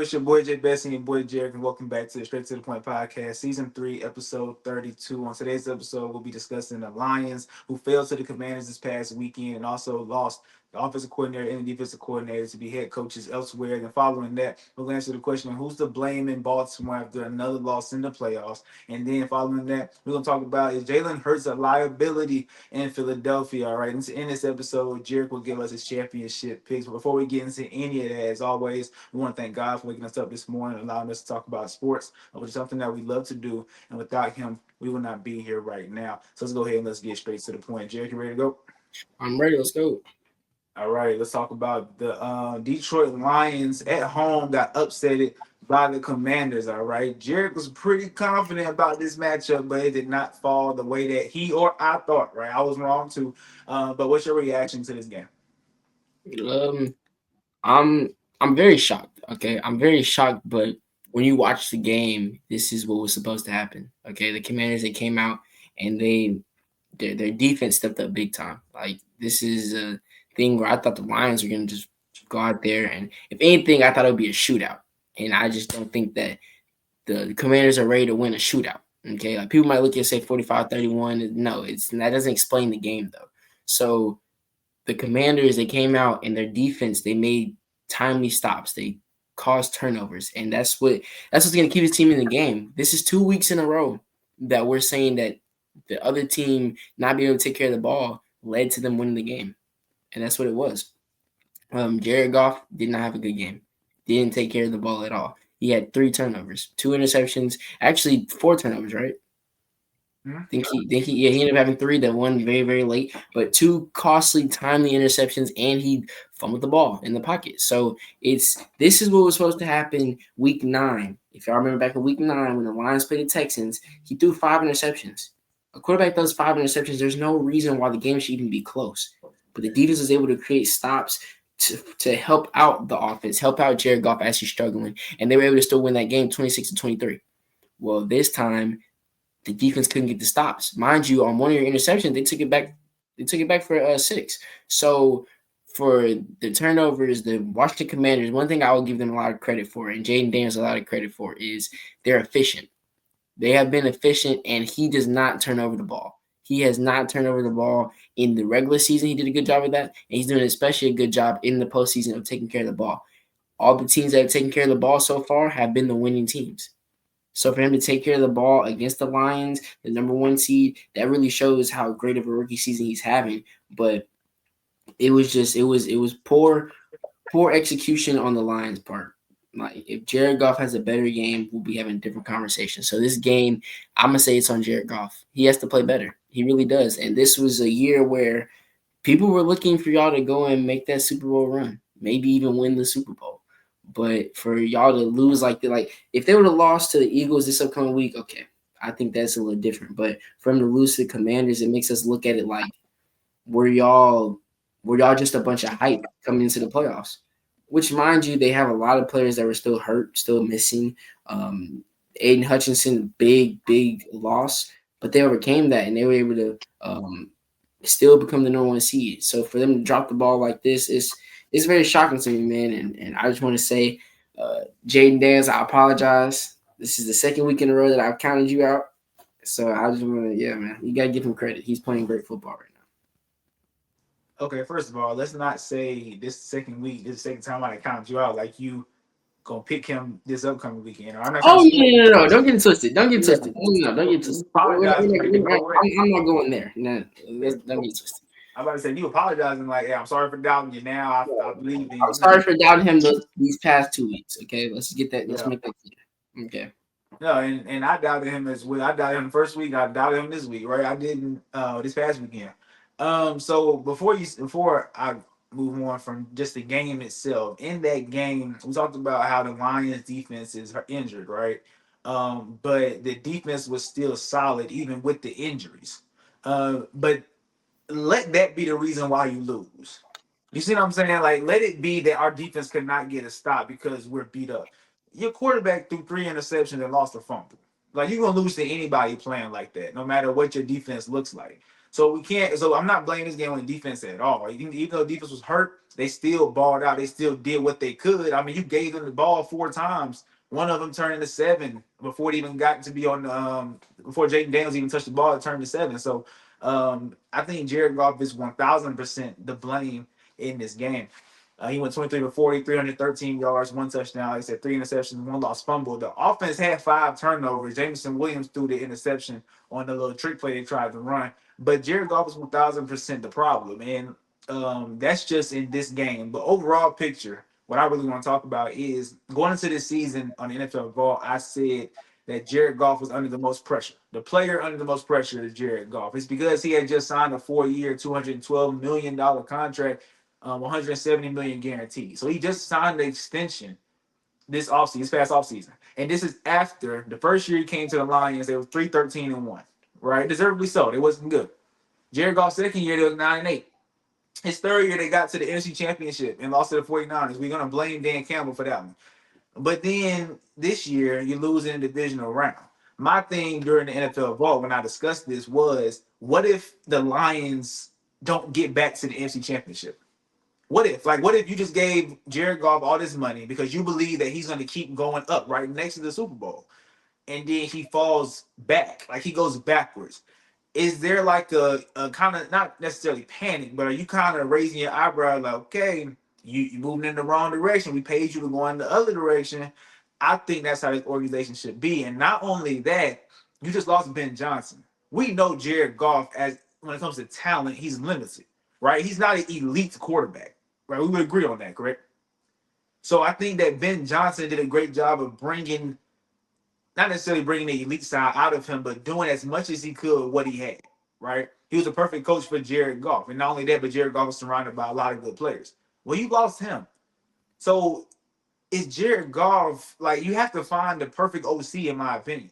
It's your boy Jay Bessie and your boy Jerricks, and welcome back to the Straight to the Point podcast, season 3, episode 32. On today's episode, we'll be discussing the Lions, who failed to the Commanders this past weekend and also lost the offensive coordinator and the defensive coordinator to be head coaches elsewhere. And following that, we'll answer the question of who's to blame in Baltimore after another loss in the playoffs. And then following that, we're going to talk about is Jalen Hurts a liability in Philadelphia. All right, and in this episode, Jerrick will give us his championship picks. But before we get into any of that, as always, we want to thank God for waking us up this morning and allowing us to talk about sports, which is something that we love to do. And without him, we would not be here right now. So let's go ahead and let's get straight to the point. Jerrick, you ready to go? I'm ready. Let's go. All right, let's talk about the Detroit Lions at home got upset by the Commanders. All right, Jerrick was pretty confident about this matchup, but it did not fall the way that he or I thought. Right, I was wrong too. But what's your reaction to this game? Um, I'm very shocked. Okay, I'm very shocked. But when you watch the game, this is what was supposed to happen. Okay, the Commanders, they came out and their defense stepped up big time. Like, this is a thing where I thought the Lions were gonna just go out there, and if anything, I thought it would be a shootout. And I just don't think that the Commanders are ready to win a shootout. Okay, like, people might look and say 45-31. No, that doesn't explain the game though. So the Commanders, they came out and their defense, they made timely stops. They caused turnovers, and that's what's going to keep his team in the game. This is 2 weeks in a row that we're saying that the other team not being able to take care of the ball led to them winning the game, and that's what it was. Jared Goff did not have a good game. Didn't take care of the ball at all. He had 3 turnovers, 2 interceptions, actually 4 turnovers, right? He ended up having 3 that won very, very late, but 2 costly, timely interceptions, and he fumbled the ball in the pocket. So this is what was supposed to happen week 9. If y'all remember back in week 9 when the Lions played the Texans, he threw 5 interceptions. A quarterback throws 5 interceptions. There's no reason why the game should even be close. But the defense was able to create stops to help out the offense, help out Jared Goff as he's struggling, and they were able to still win that game 26-23. Well, this time the defense couldn't get the stops. Mind you, on one of your interceptions, they took it back. They took it back for 6. So for the turnovers, the Washington Commanders, one thing I will give them a lot of credit for, and Jaden Daniels a lot of credit for, is they're efficient. They have been efficient, and he does not turn over the ball. He has not turned over the ball in the regular season. He did a good job of that, and he's doing especially a good job in the postseason of taking care of the ball. All the teams that have taken care of the ball so far have been the winning teams. So for him to take care of the ball against the Lions, the number 1 seed, that really shows how great of a rookie season he's having. But it was poor execution on the Lions' part. Like, if Jared Goff has a better game, we'll be having a different conversation. So this game, I'm gonna say it's on Jared Goff. He has to play better. He really does. And this was a year where people were looking for y'all to go and make that Super Bowl run, maybe even win the Super Bowl. But for y'all to lose like if they would have lost to the Eagles this upcoming week, okay, I think that's a little different. But for them to lose to the Commanders, it makes us look at it like were y'all just a bunch of hype coming into the playoffs? Which, mind you, they have a lot of players that were still hurt, still missing. Aiden Hutchinson, big loss, but they overcame that and they were able to still become the number 1 seed. So for them to drop the ball like this is very shocking to me, man. And I just want to say, Jaden Daniels, I apologize. This is the 2nd week in a row that I've counted you out. So I just want to, yeah, man, you got to give him credit. He's playing great football right now. Okay, first of all, let's not say this second week, this second time I count you out like you gonna pick him this upcoming weekend. I'm not trying Oh, to no. Don't get it twisted. Don't get it twisted. No, don't get it twisted. apologize. I'm not going there. No, don't get it twisted. I'm about to say you apologizing like, hey, I'm sorry for doubting you. Now I believe in you. I'm sorry for doubting him these past 2 weeks. Okay, let's get that. Let's make that clear. Okay. No, and I doubted him as well. I doubted him the first week. I doubted him this week, right? I didn't this past weekend. So before I move on from just the game itself, in that game, we talked about how the Lions defense is injured, right? But the defense was still solid even with the injuries. But let that be the reason why you lose. You see what I'm saying? Like, let it be that our defense could not get a stop because we're beat up. Your quarterback threw 3 interceptions and lost a fumble. Like, you're gonna lose to anybody playing like that, no matter what your defense looks like. So we can't. So I'm not blaming this game on the defense at all. Even though the defense was hurt, they still balled out. They still did what they could. I mean, you gave them the ball 4 times. One of them turned into 7 before it even got to be on. Before Jaden Daniels even touched the ball, it turned to 7. So I think Jared Goff is 1,000% the blame in this game. He went 23 for 40, 313 yards, 1 touchdown. Like I said, 3 interceptions, 1 lost fumble. The offense had 5 turnovers. Jameson Williams threw the interception on the little trick play they tried to run. But Jared Goff is 1,000% the problem. And that's just in this game. But overall picture, what I really want to talk about is going into this season on the NFL Vault, I said that Jared Goff was under the most pressure. The player under the most pressure is Jared Goff. It's because he had just signed a 4-year, $212 million contract, 170 million guaranteed. So he just signed the extension this past offseason. And this is after the first year he came to the Lions, they were 3-13-1. Right? Deservedly so. They wasn't good. Jared Goff's second year, they was 9-8. His third year, they got to the NFC Championship and lost to the 49ers. We're gonna blame Dan Campbell for that one. But then this year, you lose in the divisional round. My thing during the NFL Vault when I discussed this was, what if the Lions don't get back to the NFC Championship? What if you just gave Jared Goff all this money because you believe that he's going to keep going up right next to the Super Bowl, and then he falls back, like he goes backwards? Is there like a kind of, not necessarily panic, but are you kind of raising your eyebrow like, okay, you moving in the wrong direction? We paid you to go in the other direction. I think that's how this organization should be. And not only that, you just lost Ben Johnson. We know Jared Goff, as when it comes to talent, he's limited, right? He's not an elite quarterback, right? We would agree on that, correct? So I think that Ben Johnson did a great job of bringing, not necessarily bringing the elite side out of him, but doing as much as he could with what he had, right? He was a perfect coach for Jared Goff. And not only that, but Jared Goff was surrounded by a lot of good players. Well, you lost him. So it's Jared Goff, like, you have to find the perfect OC, in my opinion.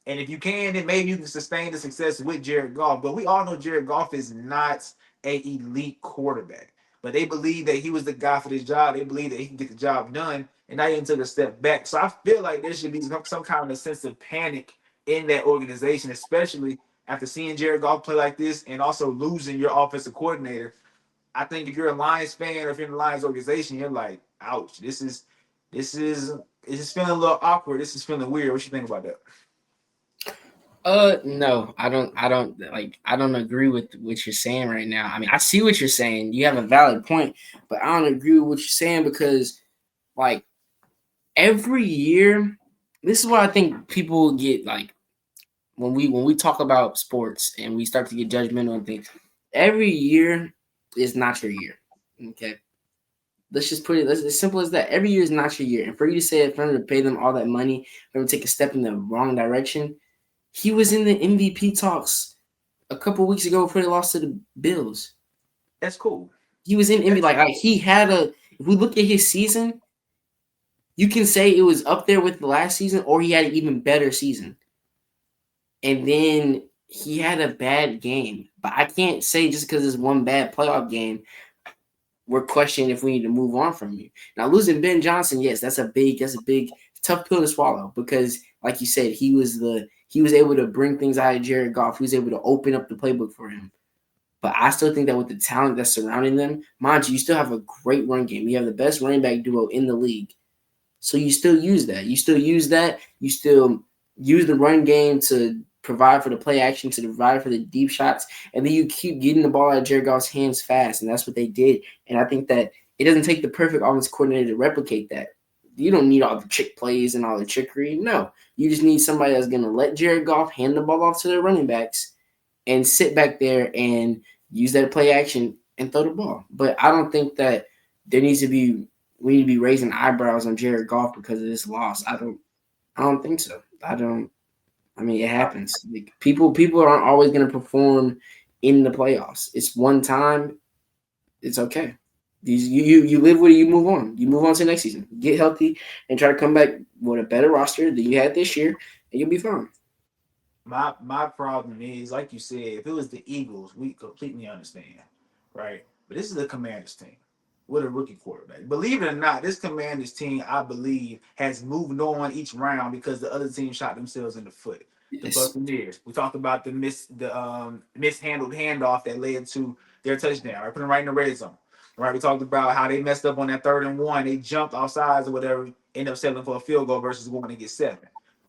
And if you can, then maybe you can sustain the success with Jared Goff. But we all know Jared Goff is not a elite quarterback. But they believe that he was the guy for this job. They believe that he can get the job done. And now he took a step back. So I feel like there should be some kind of a sense of panic in that organization, especially after seeing Jared Goff play like this and also losing your offensive coordinator. I think if you're a Lions fan or if you're in the Lions organization, you're like, ouch, this is it's just feeling a little awkward. This is feeling weird. What you think about that? No, I don't agree with what you're saying right now. I mean, I see what you're saying. You have a valid point, but I don't agree with what you're saying because, like, every year, this is what I think people get, like, when we talk about sports and we start to get judgmental and things. Every year is not your year. Okay, let's just put it as simple as that. Every year is not your year, and for you to say it, for him to pay them all that money, for him to take a step in the wrong direction. He was in the MVP talks a couple weeks ago before they lost to the Bills. That's cool. He was in MVP. That's Like he had a. If we look at his season, you can say it was up there with the last season, or he had an even better season. And then he had a bad game, but I can't say just because it's one bad playoff game, we're questioning if we need to move on from you. Now losing Ben Johnson, yes, that's a big tough pill to swallow because, like you said, he was able to bring things out of Jared Goff. He was able to open up the playbook for him. But I still think that with the talent that's surrounding them, mind you still have a great run game. You have the best running back duo in the league. So you still use that. You still use the run game to provide for the play action, to provide for the deep shots, and then you keep getting the ball out of Jared Goff's hands fast, and that's what they did. And I think that it doesn't take the perfect offensive coordinator to replicate that. You don't need all the trick plays and all the trickery. No, you just need somebody that's going to let Jared Goff hand the ball off to their running backs and sit back there and use that play action and throw the ball. But I don't think that we need to be raising eyebrows on Jared Goff because of this loss. I don't think so. I mean, it happens. Like, people aren't always going to perform in the playoffs. It's one time. It's okay. You live with it. You move on. You move on to the next season. Get healthy and try to come back with a better roster than you had this year, and you'll be fine. My problem is, like you said, if it was the Eagles, we completely understand, right? But this is the Commanders team with a rookie quarterback. Believe it or not, this Commanders team, I believe, has moved on each round because the other team shot themselves in the foot. the Yes. Buccaneers. We talked about the mishandled handoff that led to their touchdown. I put them right in the red zone. Right, we talked about how they messed up on that 3rd and 1. They jumped off sides or whatever, end up settling for a field goal versus going to get 7.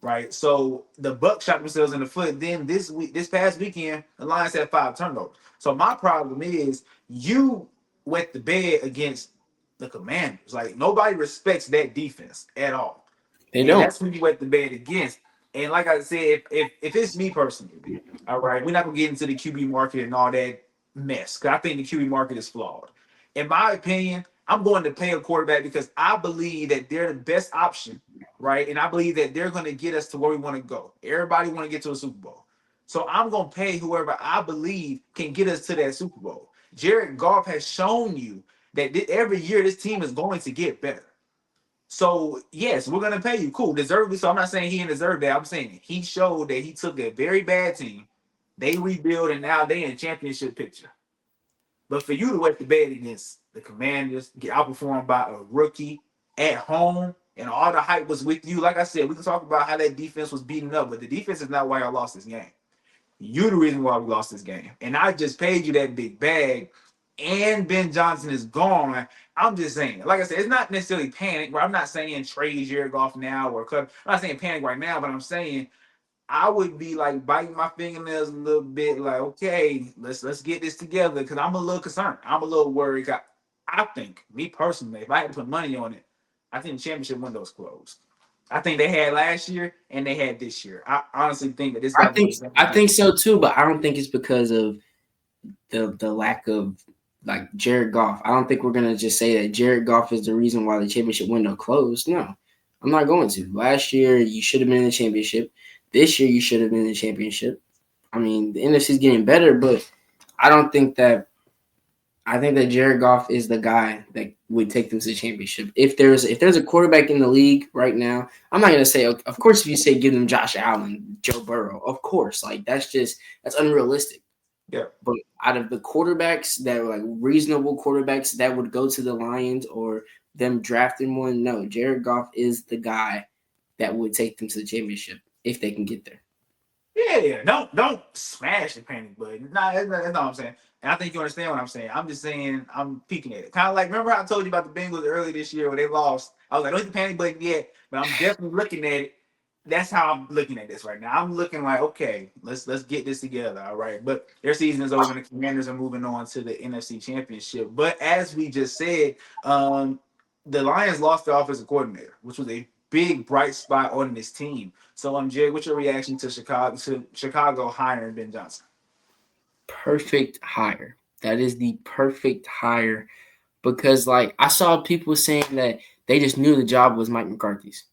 Right, so the Bucs shot themselves in the foot. Then this past weekend, the Lions had 5 turnovers. So my problem is you wet the bed against the Commanders. Like nobody respects that defense at all, They and don't. that's who you wet the bed against. And like I said, if it's me personally, all right, we're not gonna get into the QB market and all that mess because I think the QB market is flawed. In my opinion, I'm going to pay a quarterback because I believe that they're the best option, right? And I believe that they're going to get us to where we want to go. Everybody want to get to a Super Bowl. So I'm going to pay whoever I believe can get us to that Super Bowl. Jared Goff has shown you that every year this team is going to get better. So yes, we're gonna pay you. Cool, deservedly. So I'm not saying he didn't deserve that. I'm saying he showed that he took a very bad team, they rebuild, and now they in championship picture. But for you to wet the bed against the Commanders, get outperformed by a rookie at home, and all the hype was with you. Like I said, we can talk about how that defense was beaten up, but the defense is not why I lost this game. You the reason why we lost this game. And I just paid you that big bag, and Ben Johnson is gone. I'm just saying, like I said, it's not necessarily panic, but I'm not saying trade Jared Goff now or cut. I'm not saying panic right now, but I'm saying I would be like biting my fingernails a little bit, like, okay, let's get this together because I'm a little concerned. I'm a little worried. I think, me personally, if I had to put money on it, I think the championship window's closed. I think they had last year and they had this year. I honestly think that this I got to be think the I year. think so too, but I don't think it's because of the lack of like Jared Goff. I don't think we're gonna just say that Jared Goff is the reason why the championship window closed. No, I'm not going to. Last year you should have been in the championship. This year you should have been in the championship. I mean, the NFC's getting better, but I don't think that. I think that Jared Goff is the guy that would take them to the championship. If there's a quarterback in the league right now, I'm not gonna say. Of course, if you say give them Josh Allen, Joe Burrow, of course, like that's unrealistic. Yeah. But out of the quarterbacks that were like reasonable quarterbacks that would go to the Lions or them drafting one, no, Jared Goff is the guy that would take them to the championship if they can get there. Yeah. Don't smash the panic button. Nah, that's not what I'm saying. And I think you understand what I'm saying. I'm just saying I'm peeking at it. Kind of like remember I told you about the Bengals earlier this year where they lost. I was like, don't hit the panic button yet, but I'm definitely looking at it. That's how I'm looking at this right now. I'm looking like, okay, let's get this together. All right. But their season is over and the Commanders are moving on to the NFC Championship. But as we just said, the Lions lost their offensive coordinator, which was a big bright spot on this team. So, Jay, what's your reaction to Chicago hiring Ben Johnson? Perfect hire. That is the perfect hire because like I saw people saying that they just knew the job was Mike McCarthy's.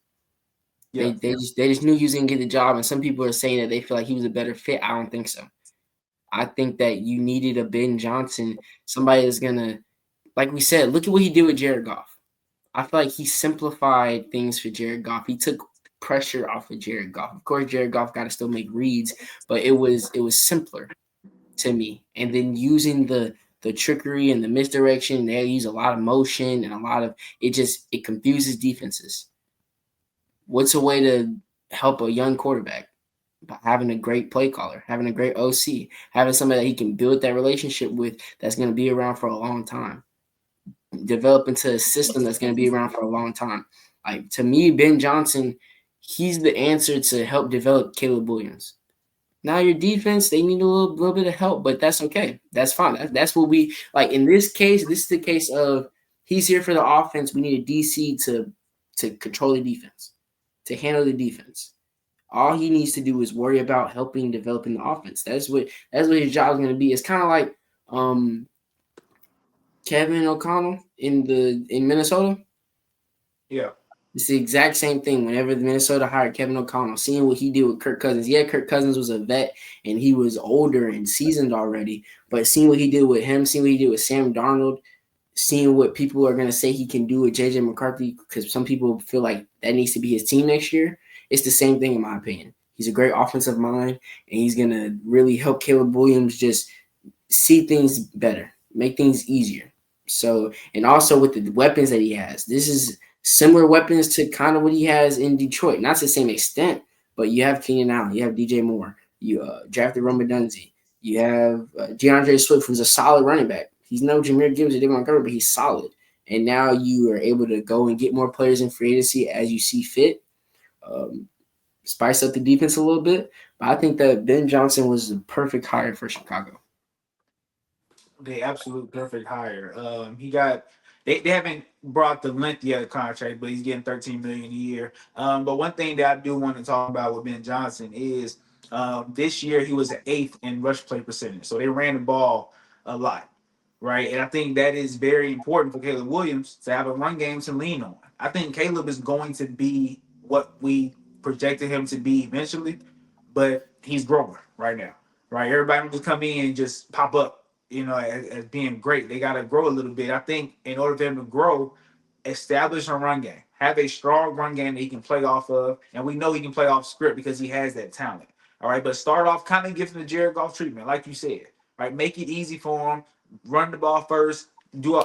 Yeah, They just knew he was gonna get the job, and some people are saying that they feel like he was a better fit. I don't think so. I think that you needed a Ben Johnson, somebody that's gonna, like we said, look at what he did with Jared Goff. I feel like he simplified things for Jared Goff. He took pressure off of Jared Goff. Of course, Jared Goff got to still make reads, but it was simpler to me. And then using the trickery and the misdirection, they use a lot of motion and a lot of it confuses defenses. What's a way to help a young quarterback? By having a great play caller, having a great OC, having somebody that he can build that relationship with that's going to be around for a long time, develop into a system that's going to be around for a long time. Like to me, Ben Johnson, he's the answer to help develop Caleb Williams. Now your defense, they need a little bit of help, but that's okay. That's fine. That's what we like in this case. This is the case of he's here for the offense. We need a DC to control the defense, to handle the defense. All he needs to do is worry about helping developing the offense. That's what his job is going to be. It's kind of like Kevin O'Connell in Minnesota. yeah, It's the exact same thing. Whenever the Minnesota hired Kevin O'Connell, seeing what he did with Kirk Cousins. Yeah, Kirk Cousins was a vet and he was older and seasoned already. But seeing what he did with him, seeing what he did with Sam Darnold, seeing what people are going to say he can do with JJ McCarthy, because some people feel like that needs to be his team next year. It's the same thing in my opinion. He's a great offensive mind, and he's going to really help Caleb Williams just see things better, make things easier. So, and also with the weapons that he has, this is similar weapons to kind of what he has in Detroit. Not to the same extent, But you have Keenan Allen, you have DJ Moore, you drafted Roma Dunzi, you have DeAndre Swift, who's a solid running back. He's no Jameer Gibbs or David Montgomery, but he's solid. And now you are able to go and get more players in free agency as you see fit. Um, Spice up the defense a little bit. But I think that Ben Johnson was the perfect hire for Chicago. The absolute perfect hire. He got they haven't brought the length yet of contract, but he's getting 13 million a year. But one thing that I do want to talk about with Ben Johnson is this year he was eighth in rush play percentage, so they ran the ball a lot, right? And I think that is very important for Caleb Williams to have a run game to lean on. I think Caleb is going to be what we projected him to be eventually, but he's growing right now, right? Everybody don't just come in and just pop up, as being great. They got to grow a little bit. I think in order for him to grow, establish a run game, have a strong run game that he can play off of, and we know he can play off script because he has that talent. All right, but start off kind of giving the Jared Goff treatment, like you said. Right, make it easy for him. Run the ball first. Do a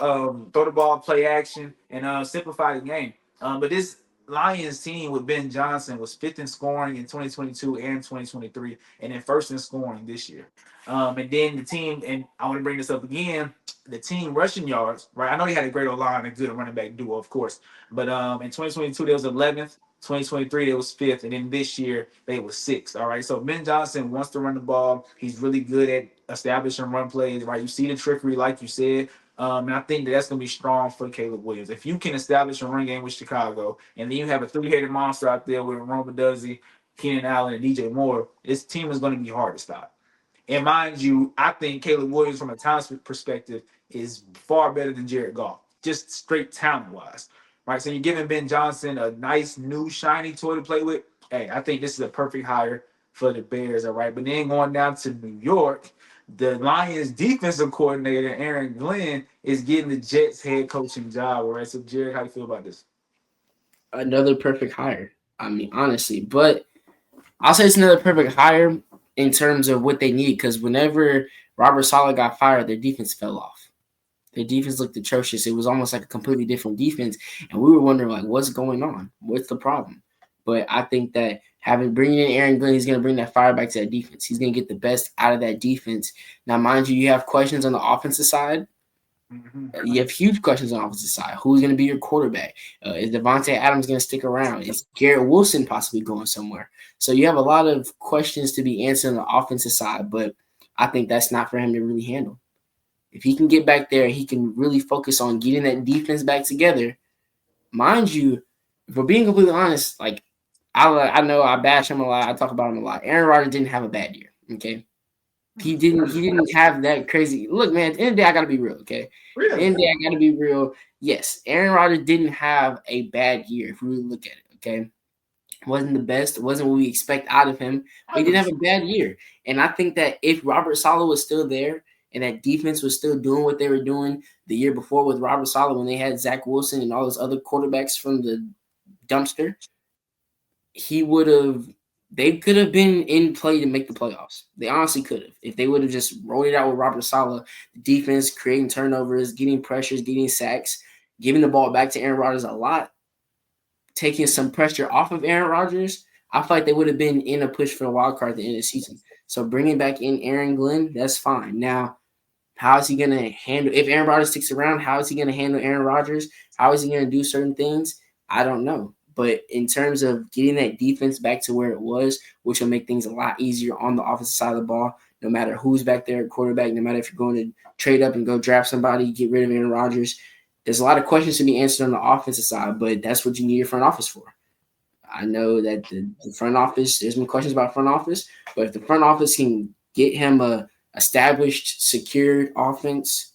throw the ball, play action, and simplify the game. But this Lions team with Ben Johnson was fifth in scoring in 2022 and 2023, and then first in scoring this year. And then the team, and I want to bring this up again, the team rushing yards, right? I know they had a great O-line and good running back duo, of course. But in 2022, they was 11th. 2023, they was fifth. And then this year, they was sixth. All right. So Ben Johnson wants to run the ball. He's really good at establishing run plays, right? You see the trickery, like you said. And I think that's going to be strong for Caleb Williams. If you can establish a run game with Chicago, and then you have a three-headed monster out there with Roma Duzzy, Keenan Allen, and DJ Moore, this team is going to be hard to stop. And mind you, I think Caleb Williams, from a talent perspective, is far better than Jared Goff, just straight talent wise. Right. So you're giving Ben Johnson a nice, new, shiny toy to play with. Hey, I think this is a perfect hire for the Bears. All right. But then going down to New York, the Lions defensive coordinator, Aaron Glenn, is getting the Jets head coaching job. All right. So, Jared, how do you feel about this? Another perfect hire. I mean, honestly, but I'll say it's another perfect hire in terms of what they need, because whenever Robert Saleh got fired, their defense fell off. Their defense looked atrocious. It was almost like a completely different defense, and we were wondering, like, what's going on? What's the problem? But I think that bringing in Aaron Glenn, he's going to bring that fire back to that defense. He's going to get the best out of that defense. Now, mind you, you have questions on the offensive side. You have huge questions on the opposite side. Who's going to be your quarterback? Is Devontae Adams going to stick around? Is Garrett Wilson possibly going somewhere? So you have a lot of questions to be answered on the offensive side, but I think that's not for him to really handle. If he can get back there, he can really focus on getting that defense back together. Mind you, if we're being completely honest, like I know I bash him a lot. I talk about him a lot. Aaron Rodgers didn't have a bad year. Okay. He didn't have that crazy look, man. At the end of the day, I gotta be real, okay? Really? At the end of the day, I gotta be real. Yes, Aaron Rodgers didn't have a bad year if we really look at it, okay? Wasn't the best, wasn't what we expect out of him, but he didn't have a bad year. And I think that if Robert Saleh was still there and that defense was still doing what they were doing the year before with Robert Saleh when they had Zach Wilson and all those other quarterbacks from the dumpster, they could have been in play to make the playoffs. They honestly could have. If they would have just rolled it out with Robert Saleh, the defense, creating turnovers, getting pressures, getting sacks, giving the ball back to Aaron Rodgers a lot, taking some pressure off of Aaron Rodgers, I feel like they would have been in a push for the wild card at the end of the season. So bringing back in Aaron Glenn, that's fine. Now, how is he going to handle – if Aaron Rodgers sticks around, how is he going to handle Aaron Rodgers? How is he going to do certain things? I don't know. But in terms of getting that defense back to where it was, which will make things a lot easier on the offensive side of the ball, no matter who's back there at quarterback, no matter if you're going to trade up and go draft somebody, get rid of Aaron Rodgers, there's a lot of questions to be answered on the offensive side, but that's what you need your front office for. I know that the front office, there's been questions about front office, but if the front office can get him a established, secured offense,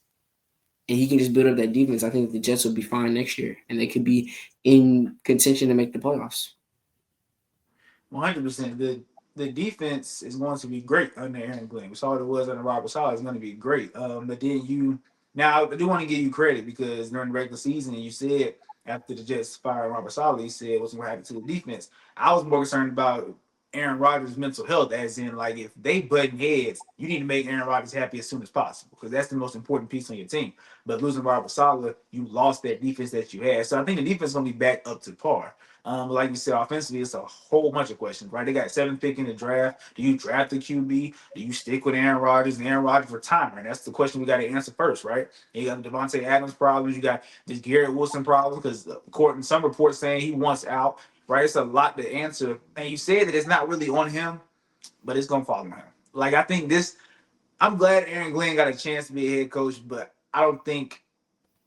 and he can just build up that defense, I think the Jets will be fine next year, and they could be in contention to make the playoffs. 100%. The defense is going to be great under Aaron Glenn. We saw what it was under Robert Saleh. It's going to be great. But then now I do want to give you credit because during the regular season, you said after the Jets fired Robert Saleh, he said what's going to happen to the defense. I was more concerned about Aaron Rodgers' mental health, as in, like, if they button heads, you need to make Aaron Rodgers happy as soon as possible because that's the most important piece on your team. But losing Robert Saleh, you lost that defense that you had. So I think the defense is going to be back up to par. Like you said, offensively, it's a whole bunch of questions, right? They got 7th pick in the draft. Do you draft the QB? Do you stick with Aaron Rodgers? And Aaron Rodgers retiring? That's the question we got to answer first, right? And you got the Devontae Adams problems. You got this Garrett Wilson problem because court and some reports saying he wants out, right? It's a lot to answer. And you said that it's not really on him, but it's gonna fall on him. Like I think this, I'm glad Aaron Glenn got a chance to be a head coach, but I don't think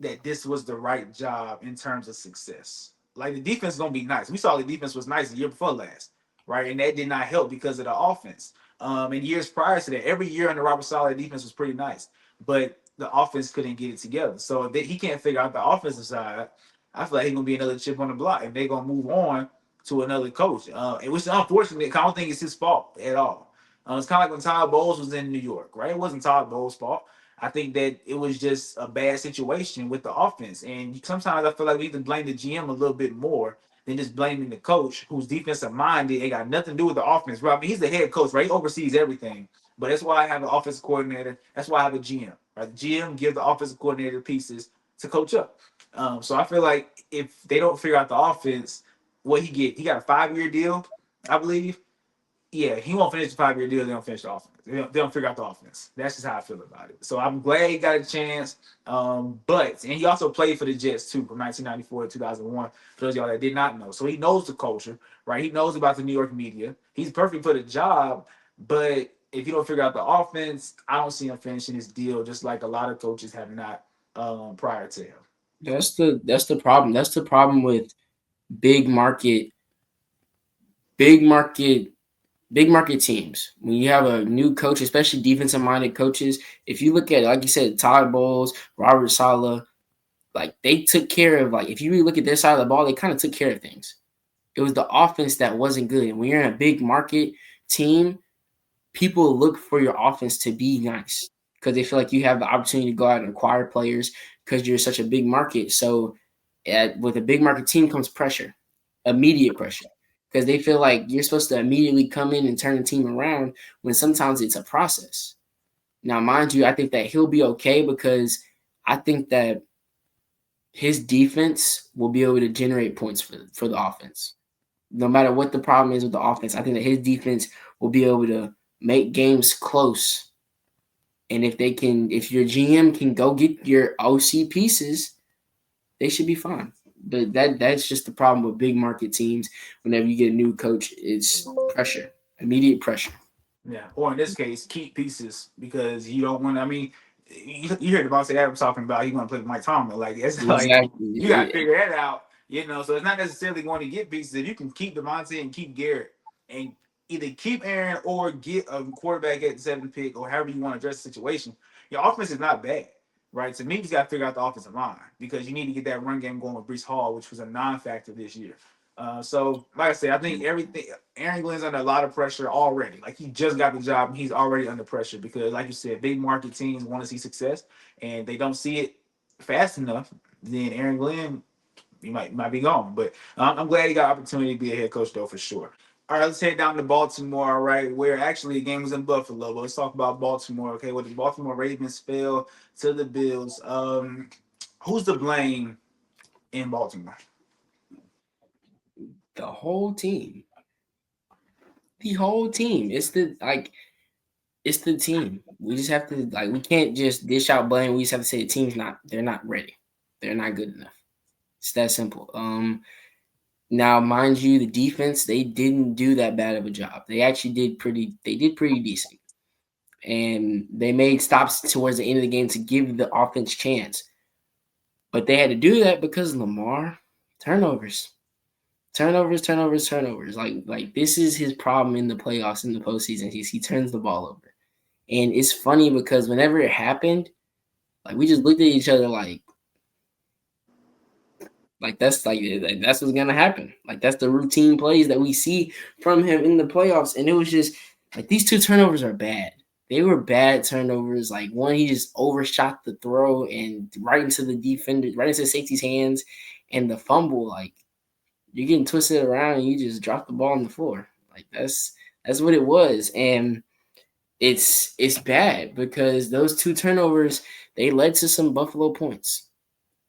that this was the right job in terms of success. Like the defense is gonna be nice. We saw the defense was nice the year before last, right? And that did not help because of the offense. In years prior to that, every year under Robert Saleh, the defense was pretty nice, but the offense couldn't get it together. So if he can't figure out the offensive side, I feel like he's gonna be another chip on the block, and they're gonna move on to another coach. It was unfortunate. I don't think it's his fault at all. It's kind of like when Todd Bowles was in New York, right? It wasn't Todd Bowles' fault. I think that it was just a bad situation with the offense. And sometimes I feel like we need to blame the GM a little bit more than just blaming the coach who's defensive minded. It got nothing to do with the offense, right? I mean, he's the head coach, right? He oversees everything. But that's why I have an offensive coordinator. That's why I have a GM, right? The GM gives the offensive coordinator pieces to coach up. So I feel like if they don't figure out the offense, what he get? He got a 5-year deal, I believe. Yeah, he won't finish the 5-year deal. They don't finish the offense. They don't figure out the offense. That's just how I feel about it. So I'm glad he got a chance. And he also played for the Jets too from 1994 to 2001. For those of y'all that did not know, so he knows the culture, right? He knows about the New York media. He's perfect for the job. But if you don't figure out the offense, I don't see him finishing his deal. Just like a lot of coaches have not prior to him. That's the problem. That's the problem with big market, big market big market teams. When you have a new coach, especially defensive minded coaches, if you look at it, like you said, Todd Bowles, Robert Saleh, like they took care of, like if you really look at their side of the ball, they kind of took care of things. It was the offense that wasn't good. And when you're in a big market team, people look for your offense to be nice because they feel like you have the opportunity to go out and acquire players because you're such a big market. So with a big market team comes pressure, immediate pressure, because they feel like you're supposed to immediately come in and turn the team around when sometimes it's a process. Now, mind you, I think that he'll be okay because I think that his defense will be able to generate points for the offense. No matter what the problem is with the offense, I think that his defense will be able to make games close. And if your GM can go get your OC pieces, they should be fine. But that's just the problem with big market teams. Whenever you get a new coach, it's pressure, immediate pressure. Yeah, or in this case, keep pieces because you don't want. I mean, you heard Devontae Adams talking about he want to play with Mike Tomlin. Like it's like you got to Exactly. figure that out. So it's not necessarily going to get pieces. If you can keep Devontae and keep Garrett, and either keep Aaron or get a quarterback at the 7th pick, or however you want to address the situation, your offense is not bad, right? To me, you just got to figure out the offensive line because you need to get that run game going with Brees Hall, which was a non-factor this year. So, like I said, I think everything. Aaron Glenn's under a lot of pressure already. Like he just got the job, and he's already under pressure because, like you said, big market teams want to see success, and they don't see it fast enough. Then Aaron Glenn, he might be gone. But I'm glad he got opportunity to be a head coach though for sure. All right, let's head down to Baltimore. All right, where actually the game was in Buffalo. But let's talk about Baltimore. Okay, well the Baltimore Ravens fell to the Bills. Who's to blame in Baltimore? The whole team. The whole team. It's the team. We just have to we can't just dish out blame. We just have to say the team's they're not ready. They're not good enough. It's that simple. Now mind you, the defense, they didn't do that bad of a job. They actually did pretty decent. And they made stops towards the end of the game to give the offense chance. But they had to do that because Lamar turnovers. Turnovers. Like this is his problem in the playoffs in the postseason. He turns the ball over. And it's funny because whenever it happened, like we just looked at each other that's what's gonna happen. Like that's the routine plays that we see from him in the playoffs. And it was just like these two turnovers are bad. They were bad turnovers. Like one, he just overshot the throw and right into the defender, right into the safety's hands, and the fumble. Like you're getting twisted around and you just drop the ball on the floor. Like that's what it was. And it's bad because those two turnovers, they led to some Buffalo points.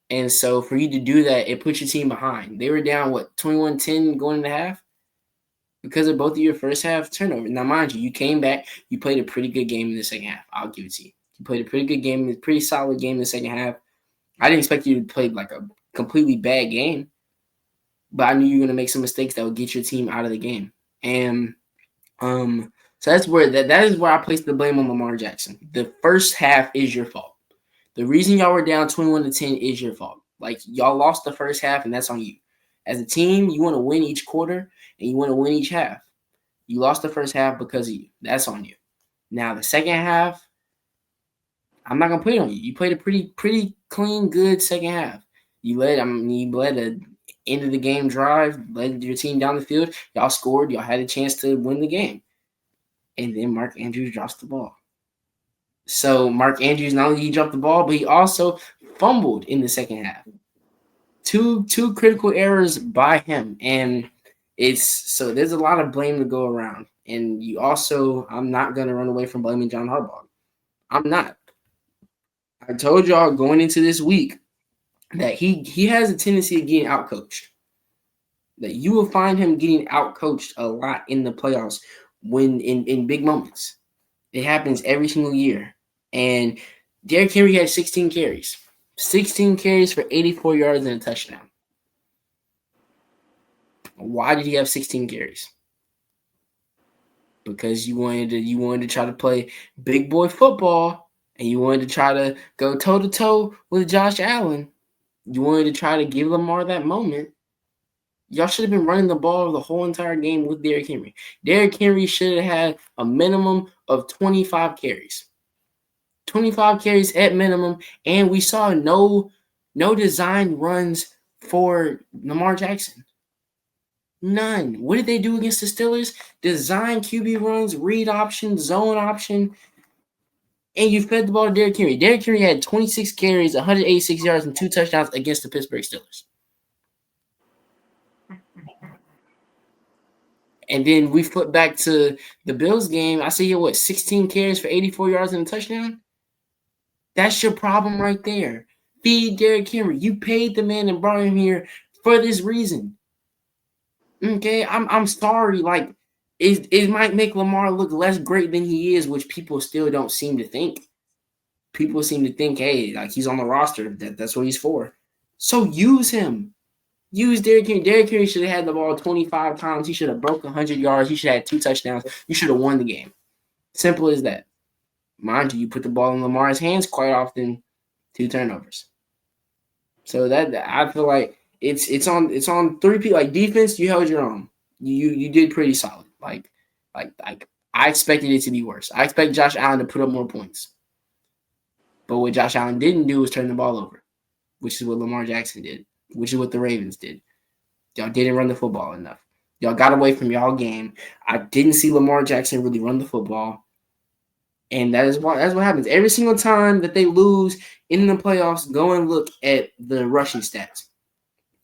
And so for you to do that, it puts your team behind. They were down, 21-10 going into half? Because of both of your first half turnovers. Now, mind you, you came back. You played a pretty good game in the second half. I'll give it to you. You played a pretty good game, a pretty solid game in the second half. I didn't expect you to play like a completely bad game, but I knew you were going to make some mistakes that would get your team out of the game. And so that's where that is where I place the blame on Lamar Jackson. The first half is your fault. The reason y'all were down 21-10 is your fault. Like, y'all lost the first half, and that's on you. As a team, you want to win each quarter and you want to win each half. You lost the first half because of you. That's on you. Now the second half, I'm not gonna put it on you. You played a pretty clean, good second half. You led the end of the game drive, led your team down the field. Y'all scored. Y'all had a chance to win the game, and then Mark Andrews drops the ball. So Mark Andrews, not only he dropped the ball, but he also fumbled in the second half. Two critical errors by him, and there's a lot of blame to go around. And you also, I'm not gonna run away from blaming John Harbaugh. I'm not. I told y'all going into this week that he has a tendency of getting outcoached. That you will find him getting outcoached a lot in the playoffs when in big moments. It happens every single year. And Derrick Henry had 16 carries. 16 carries for 84 yards and a touchdown. Why did he have 16 carries? Because you wanted to try to play big boy football, and you wanted to try to go toe to toe with Josh Allen. You wanted to try to give Lamar that moment. Y'all should have been running the ball the whole entire game with Derrick Henry. Derrick Henry should have had a minimum of 25 carries. 25 carries at minimum, and we saw no design runs for Lamar Jackson. None. What did they do against the Steelers? Design QB runs, read option, zone option, and you fed the ball to Derrick Henry. Derrick Henry had 26 carries, 186 yards, and 2 touchdowns against the Pittsburgh Steelers. And then we flip back to the Bills game. I see you 16 carries for 84 yards and a touchdown? That's your problem right there. Feed Derrick Henry. You paid the man and brought him here for this reason. Okay, I'm sorry. Like, it might make Lamar look less great than he is, which people still don't seem to think. People seem to think, hey, like, he's on the roster. That's what he's for. So use him. Use Derrick Henry. Derrick Henry should have had the ball 25 times. He should have broke 100 yards. He should have had 2 touchdowns. You should have won the game. Simple as that. Mind you, you put the ball in Lamar's hands quite often, 2 turnovers. So that I feel like it's on 3 people. Like, defense, you held your own. You did pretty solid. Like I expected it to be worse. I expect Josh Allen to put up more points. But what Josh Allen didn't do was turn the ball over, which is what Lamar Jackson did, which is what the Ravens did. Y'all didn't run the football enough. Y'all got away from y'all game. I didn't see Lamar Jackson really run the football. And that's what happens. Every single time that they lose in the playoffs, go and look at the rushing stats.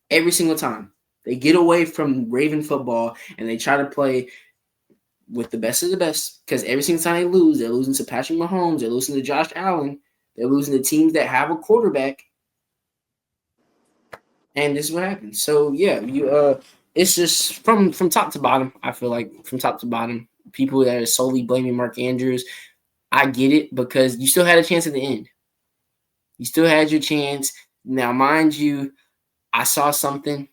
Every single time. They get away from Raven football and they try to play with the best of the best. Because every single time they lose, they're losing to Patrick Mahomes, they're losing to Josh Allen, they're losing to teams that have a quarterback. And this is what happens. So yeah, it's just from top to bottom. I feel like from top to bottom, people that are solely blaming Mark Andrews, I get it because you still had a chance at the end. You still had your chance. Now, mind you, I saw something,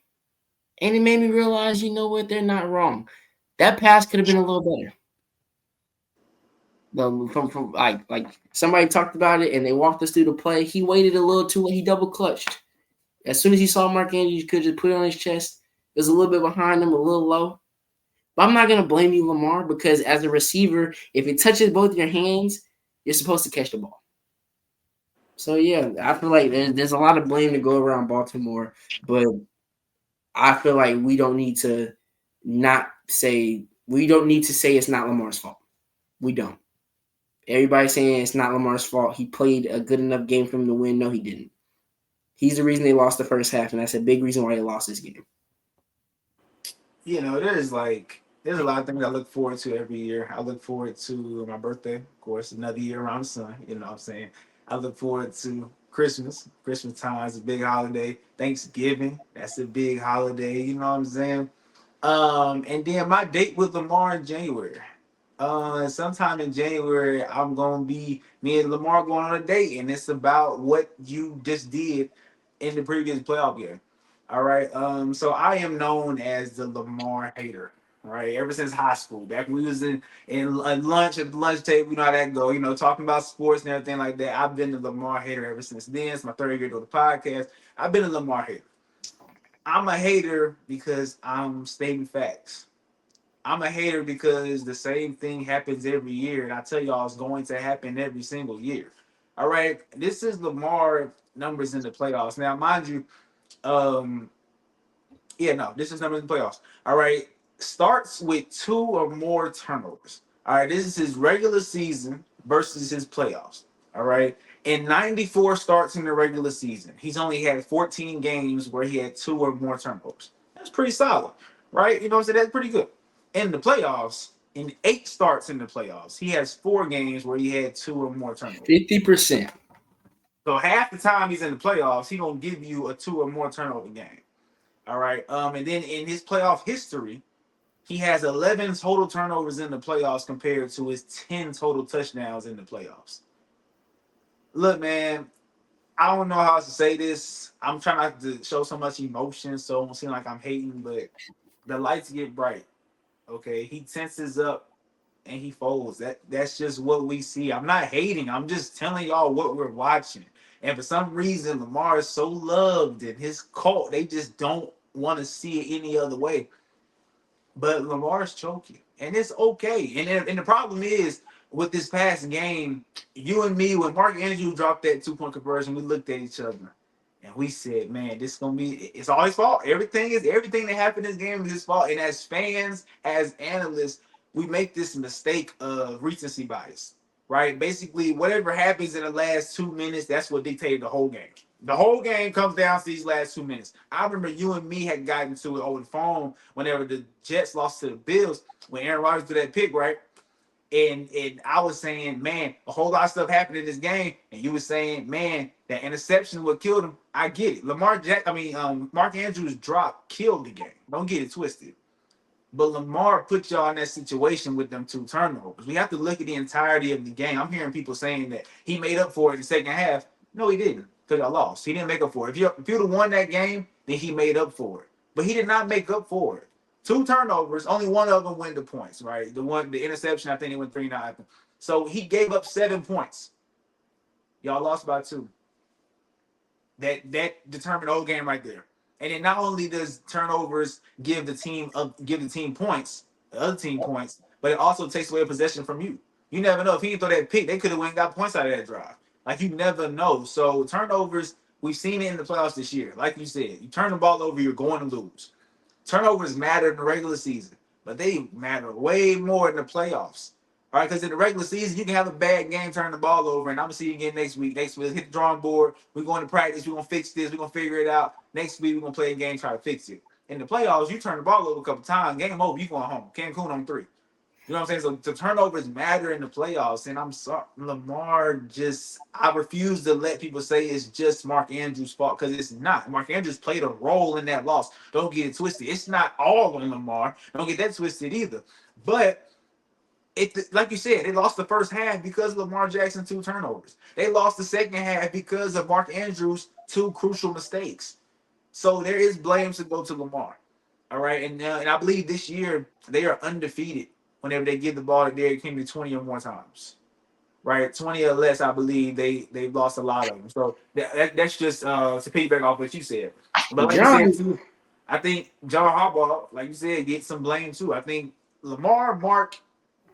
and it made me realize, you know what? They're not wrong. That pass could have been a little better. From like somebody talked about it, and they walked us through the play. He waited a little too late. He double clutched. As soon as he saw Mark Andrews, could just put it on his chest. It was a little bit behind him, a little low. But I'm not gonna blame you, Lamar, because as a receiver, if it touches both your hands, you're supposed to catch the ball. So yeah, I feel like there's a lot of blame to go around Baltimore, but I feel like we don't need to say it's not Lamar's fault. We don't. Everybody's saying it's not Lamar's fault. He played a good enough game for him to win. No, he didn't. He's the reason they lost the first half, and that's a big reason why they lost this game. There's a lot of things I look forward to every year. I look forward to my birthday, of course, another year around the sun. You know what I'm saying? I look forward to Christmas time is a big holiday. Thanksgiving, that's a big holiday. You know what I'm saying? And then my date with Lamar in January. Sometime in January, I'm gonna be me and Lamar going on a date, and it's about what you just did in the previous playoff game. All right. So I am known as the Lamar hater. Right. Ever since high school, back when we was in lunch at the lunch table, you know how that go. You know, talking about sports and everything like that. I've been the Lamar hater ever since then. It's my third year doing the podcast. I've been a Lamar hater. I'm a hater because I'm stating facts. I'm a hater because the same thing happens every year, and I tell y'all it's going to happen every single year. All right, this is Lamar numbers in the playoffs. Now, mind you, um, yeah, no, this is numbers in the playoffs. All right, starts with 2 or more turnovers. All right, this is his regular season versus his playoffs. All right, in 94 starts in the regular season, he's only had 14 games where he had 2 or more turnovers. That's pretty solid, right? You know what I'm saying? That's pretty good. In the playoffs, in 8 starts in the playoffs, he has 4 games where he had 2 or more turnovers. 50%. So half the time he's in the playoffs, he gonna give you a 2 or more turnover game. All right. And then in his playoff history, he has 11 total turnovers in the playoffs compared to his 10 total touchdowns in the playoffs. Look, man, I don't know how to say this. I'm trying not to show so much emotion, so it don't seem like I'm hating, but the lights get bright. Okay. He tenses up and he folds. That's just what we see. I'm not hating. I'm just telling y'all what we're watching. And for some reason, Lamar is so loved and his cult, they just don't want to see it any other way. But Lamar's choking, and it's okay. And the problem is with this past game, you and me, when Mark Andrews dropped that 2 point conversion, we looked at each other and we said, "Man, this is gonna be. It's all his fault. Everything that happened in this game is his fault." And as fans, as analysts, we make this mistake of recency bias, right? Basically, whatever happens in the last 2 minutes, that's what dictated the whole game. The whole game comes down to these last 2 minutes. I remember you and me had gotten to it over the phone whenever the Jets lost to the Bills when Aaron Rodgers did that pick, right? And I was saying, man, a whole lot of stuff happened in this game, and you were saying, man, that interception what killed him. I get it. Mark Andrews drop killed the game. Don't get it twisted. But Lamar put y'all in that situation with them 2 turnovers. We have to look at the entirety of the game. I'm hearing people saying that he made up for it in the second half. No, he didn't, because y'all lost. He didn't make up for it. If you'd have won that game, then he made up for it. But he did not make up for it. 2 turnovers, only one of them went to points, right? The interception, I think he went 3-9. So he gave up 7 points. Y'all lost by 2. That determined the whole game right there. And then not only does turnovers give the team points, the other team points, but it also takes away a possession from you. You never know if he didn't throw that pick, they could have went and got points out of that drive. Like you never know. So turnovers, we've seen it in the playoffs this year. Like you said, you turn the ball over, you're going to lose. Turnovers matter in the regular season, but they matter way more in the playoffs. All right, because in the regular season, you can have a bad game, turn the ball over, and I'm gonna see you again next week. Next week, hit the drawing board. We're going to practice. We're gonna fix this. We're gonna figure it out. Next week, we're gonna play a game, try to fix it. In the playoffs, you turn the ball over a couple times, game over, you going home. Cancun on 3. You know what I'm saying? So the turnovers matter in the playoffs, and I'm sorry, Lamar just I refuse to let people say it's just Mark Andrews' fault because it's not. Mark Andrews played a role in that loss. Don't get it twisted. It's not all on Lamar. Don't get that twisted either. But like you said, they lost the first half because of Lamar Jackson 2 turnovers. They lost the second half because of Mark Andrews 2 crucial mistakes. So there is blame to go to Lamar. All right, and I believe this year they are undefeated whenever they give the ball to Derrick Henry 20 or more times. Right, 20 or less, I believe they've lost a lot of them. So that's just to piggyback off what you said. But like you said John, too, I think John Harbaugh, like you said, gets some blame too. I think Lamar, Mark,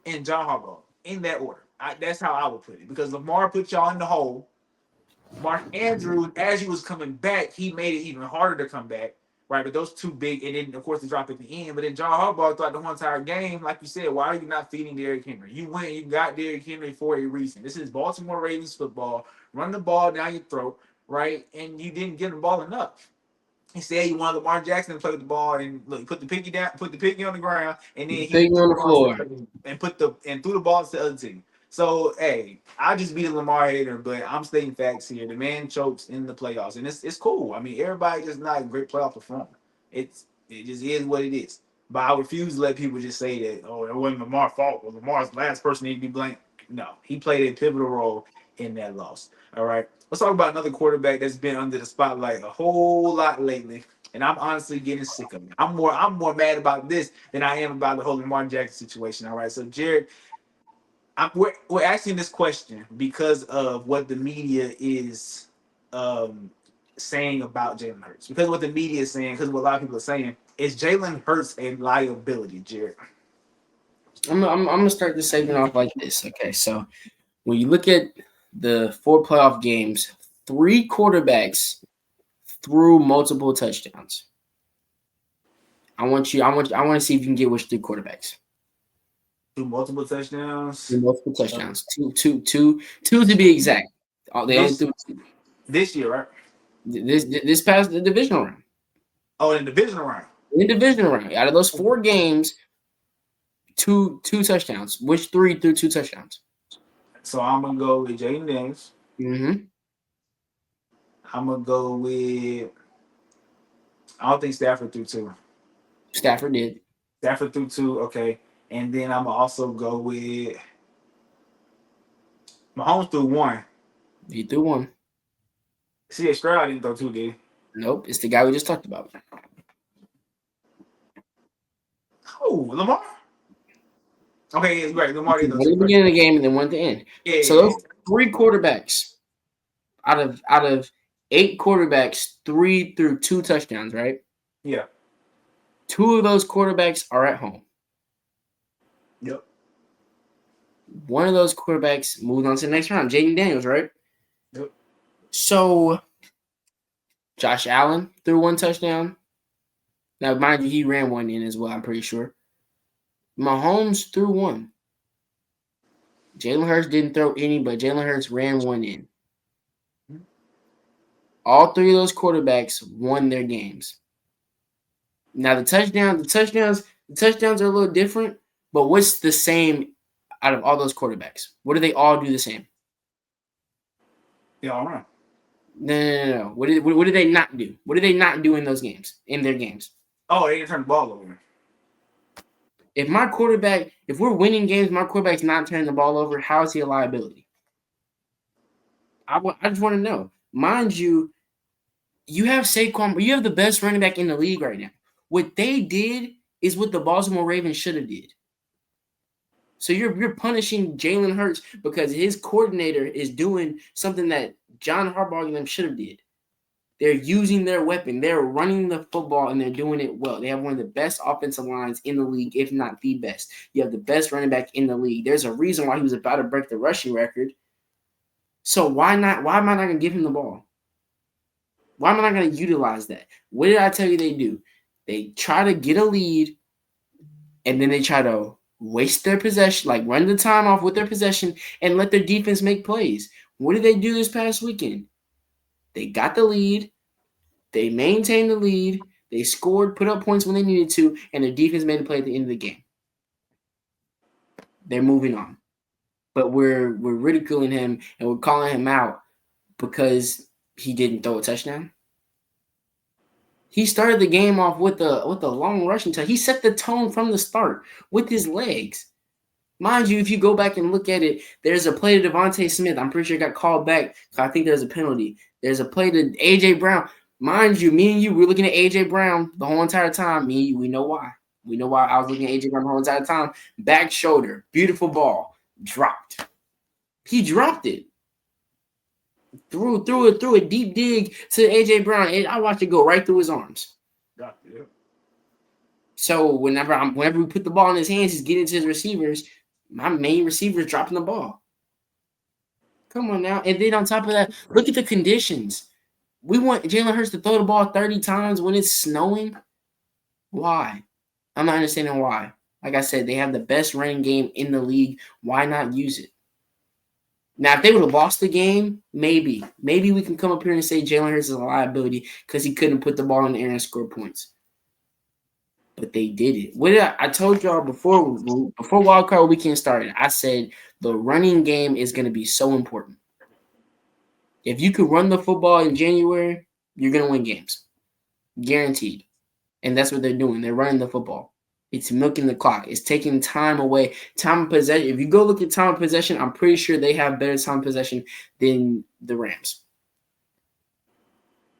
and John Harbaugh in that order. That's how I would put it because Lamar put y'all in the hole. Mark Andrews, as he was coming back, he made it even harder to come back, right? But those two big, and then of course the drop at the end. But then John Harbaugh thought the whole entire game, like you said, why are you not feeding Derrick Henry? You went, you got Derrick Henry for a reason. This is Baltimore Ravens football. Run the ball down your throat, right? And you didn't give the ball enough. He said he wanted Lamar Jackson to play with the ball and look, put the piggy on the ground, and then he thing threw on the the ball floor. and threw the ball to the other team. So, hey, I just be a Lamar hater, but I'm stating facts here. The man chokes in the playoffs, and it's cool. I mean, everybody just not a great playoff performer. It just is what it is. But I refuse to let people just say that, oh, it wasn't Lamar's fault. Well, Lamar's last person need to be blamed. No, he played a pivotal role in that loss. All right. Let's talk about another quarterback that's been under the spotlight a whole lot lately. And I'm honestly getting sick of it. I'm more mad about this than I am about the whole Lamar Jackson situation. All right. So Jared, we're asking this question because of what the media is um, saying about Jalen Hurts. Because what the media is saying, because what a lot of people are saying, is Jalen Hurts a liability, Jared? I'm gonna start this segment off like this. Okay, so when you look at the 4 playoff games, 3 quarterbacks threw multiple touchdowns. I want to see if you can get which 3 quarterbacks. Through multiple touchdowns. Threw multiple touchdowns. Two to be exact. They only This threw this year, right? this past the divisional round. Oh, in the divisional round. In the divisional round, out of those 4 games, two touchdowns. Which 3 threw 2 touchdowns? So I'm gonna go with Jaden Daniels. Mm-hmm. I'm gonna go with. I don't think Stafford threw two. Stafford did. Stafford threw two. Okay, and then I'm gonna also go with Mahomes threw one. He threw one. CJ Stroud didn't throw two, did he? Nope, it's the guy we just talked about. Oh, Lamar. Okay, yeah, right. Lamar didn't throw One at two. the Right. beginning of the game and then one at the end. Yeah, So yeah, those yeah. 3 quarterbacks out of 8 quarterbacks, 3 threw 2 touchdowns, right? Yeah. 2 of those quarterbacks are at home. Yep. One of those quarterbacks moved on to the next round, Jaden Daniels, right? Yep. So Josh Allen threw 1 touchdown. Now, mind you, he ran one in as well, I'm pretty sure. Mahomes threw one. Jalen Hurts didn't throw any, but Jalen Hurts ran one in. All 3 of those quarterbacks won their games. Now the touchdowns are a little different, but what's the same out of all those quarterbacks? What do they all do the same? Yeah, all right. No. What did they not do? What did they not do in those games? In their games? Oh, they didn't turn the ball over. If we're winning games, my quarterback's not turning the ball over, how is he a liability? I just want to know. Mind you, you have Saquon, you have the best running back in the league right now. What they did is what the Baltimore Ravens should have did. So you're punishing Jalen Hurts because his coordinator is doing something that John Harbaugh and them should have did. They're using their weapon. They're running the football, and they're doing it well. They have one of the best offensive lines in the league, if not the best. You have the best running back in the league. There's a reason why he was about to break the rushing record. So why not? Why am I not going to give him the ball? Why am I not going to utilize that? What did I tell you they do? They try to get a lead, and then they try to waste their possession, like run the time off with their possession and let their defense make plays. What did they do this past weekend? They got the lead. They maintained the lead. They scored, put up points when they needed to, and their defense made a play at the end of the game. They're moving on. But we're ridiculing him and we're calling him out because he didn't throw a touchdown. He started the game off with a long rushing touch. He set the tone from the start with his legs. Mind you, if you go back and look at it, there's a play to Devontae Smith. I'm pretty sure it got called back. I think there's a penalty. There's a play to A.J. Brown. Mind you, me and you, we're looking at A.J. Brown the whole entire time. Me and you, we know why. We know why I was looking at A.J. Brown the whole entire time. Back shoulder, beautiful ball, dropped. He dropped it. Threw a deep dig to A.J. Brown, and I watched it go right through his arms. Yeah. So whenever we put the ball in his hands, he's getting to his receivers. My main receiver is dropping the ball. Come on now. And then on top of that, look at the conditions. We want Jalen Hurts to throw the ball 30 times when it's snowing. Why? I'm not understanding why. Like I said, they have the best running game in the league. Why not use it? Now, if they would have lost the game, maybe we can come up here and say Jalen Hurts is a liability because he couldn't put the ball in the air and score points. but they did it. What did I told y'all before Wild Card Weekend started? I said the running game is going to be so important. If you could run the football in January, you're going to win games, guaranteed. And that's what they're doing. They're running the football. It's milking the clock. It's taking time away. Time of possession. If you go look at time of possession, I'm pretty sure they have better time of possession than the Rams.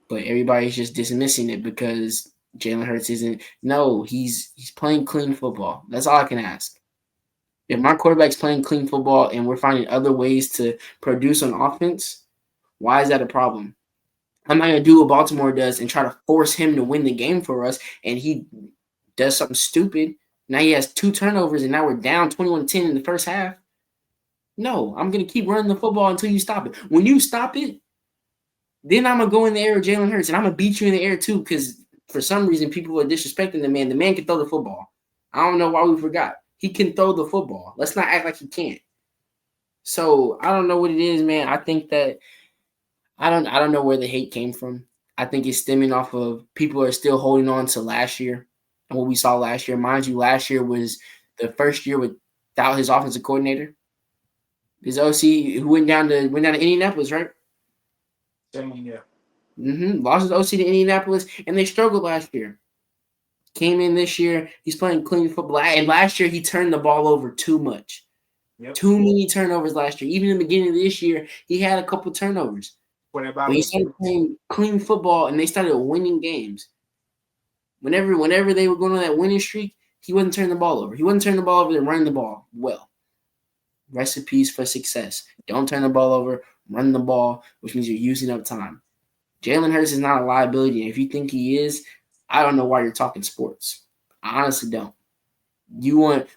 But everybody's just dismissing it because Jalen Hurts isn't. No, he's playing clean football. That's all I can ask. If my quarterback's playing clean football and we're finding other ways to produce on offense, why is that a problem? I'm not gonna do what Baltimore does and try to force him to win the game for us, and he does something stupid. Now he has 2 turnovers, and now we're down 21-10 in the first half. No, I'm gonna keep running the football until you stop it. When you stop it, then I'm gonna go in the air with Jalen Hurts, and I'm gonna beat you in the air too, because for some reason people are disrespecting the man. The man can throw the football. I don't know why we forgot. He can throw the football. Let's not act like he can't. So I don't know what it is, man. I think that I don't know where the hate came from. I think it's stemming off of people are still holding on to last year and what we saw last year. Mind you, last year was the first year without his offensive coordinator. His OC who went down to Indianapolis, right? Yeah. Lost his OC to Indianapolis, and they struggled last year. Came in this year, he's playing clean football, and last year he turned the ball over too much. Yep. Too many turnovers last year. Even in the beginning of this year, he had a couple turnovers. But he started playing clean football, and they started winning games. Whenever they were going on that winning streak, he wasn't turning the ball over. He wasn't turning the ball over. They're running the ball well. Recipes for success. Don't turn the ball over. Run the ball, which means you're using up time. Jalen Hurts is not a liability. And if you think he is, I don't know why you're talking sports. I honestly don't.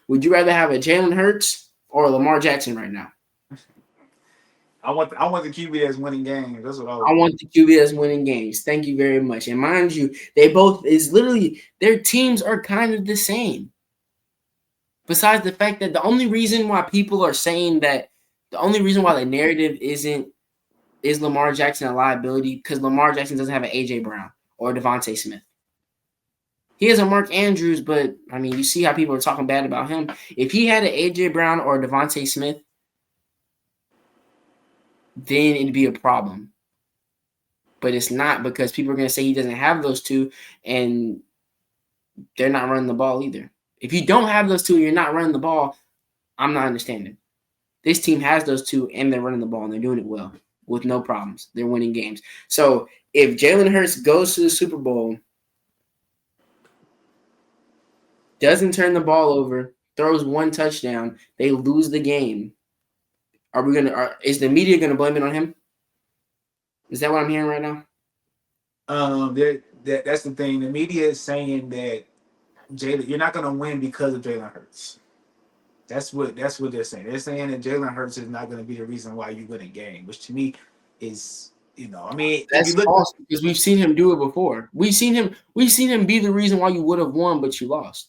Would you rather have a Jalen Hurts or a Lamar Jackson right now? I want the QB that's winning games. That's what I want the QB that's winning games. Thank you very much. And mind you, they both is literally their teams are kind of the same. Besides the fact that the only reason why people are saying that the only reason why the narrative is Lamar Jackson a liability because Lamar Jackson doesn't have an AJ Brown or Devontae Smith. He has a Mark Andrews, but I mean, you see how people are talking bad about him. If he had an AJ Brown or a Devontae Smith, then it'd be a problem. But it's not because people are going to say he doesn't have those two, and they're not running the ball either. If you don't have those two and you're not running the ball, I'm not understanding. This team has those two, and they're running the ball, and they're doing it well with no problems. They're winning games. So if Jalen Hurts goes to the Super Bowl, doesn't turn the ball over, throws 1 touchdown, they lose the game. Is the media gonna blame it on him? Is that what I'm hearing right now? That's the thing. The media is saying that you're not gonna win because of Jalen Hurts. That's what they're saying. They're saying that Jalen Hurts is not gonna be the reason why you win a game, which to me is, I mean, if you That's look, false because we've seen him do it before. We've seen him be the reason why you would have won, but you lost.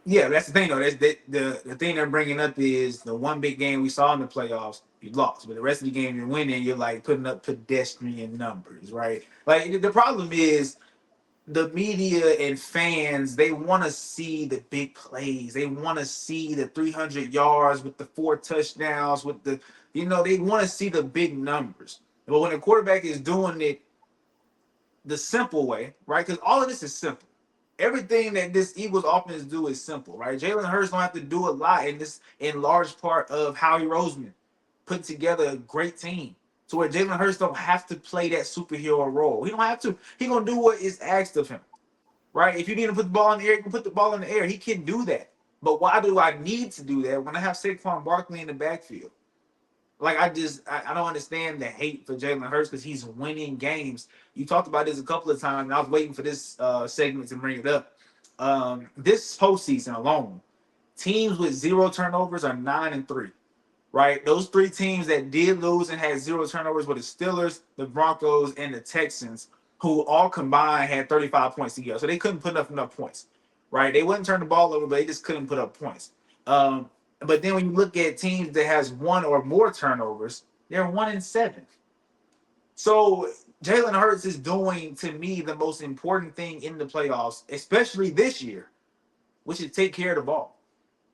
yeah, that's the thing though. That's the thing they're bringing up is the one big game we saw in the playoffs, you lost, but the rest of the game you're winning. You're like putting up pedestrian numbers, right? Like the problem is the media and fans, they want to see the big plays. They want to see the 300 yards with the 4 touchdowns with the, they want to see the big numbers. But when a quarterback is doing it the simple way, right? Because all of this is simple. Everything that this Eagles offense do is simple, right? Jalen Hurts don't have to do a lot, and this in large part of Howie Roseman put together a great team. So where Jalen Hurts don't have to play that superhero role. He don't have to. He gonna do what is asked of him, right? If you need to put the ball in the air, you can put the ball in the air. He can do that. But why do I need to do that when I have Saquon Barkley in the backfield? Like I don't understand the hate for Jalen Hurts because he's winning games. You talked about this a couple of times, and I was waiting for this segment to bring it up. This postseason alone, teams with 0 turnovers are 9-3. Right, those 3 teams that did lose and had 0 turnovers were the Steelers, the Broncos, and the Texans, who all combined had 35 points together. So they couldn't put enough points. Right, they wouldn't turn the ball over, but they just couldn't put up points. But then when you look at teams that has 1 or more turnovers, they're 1-7. So Jalen Hurts is doing, to me, the most important thing in the playoffs, especially this year, which is take care of the ball.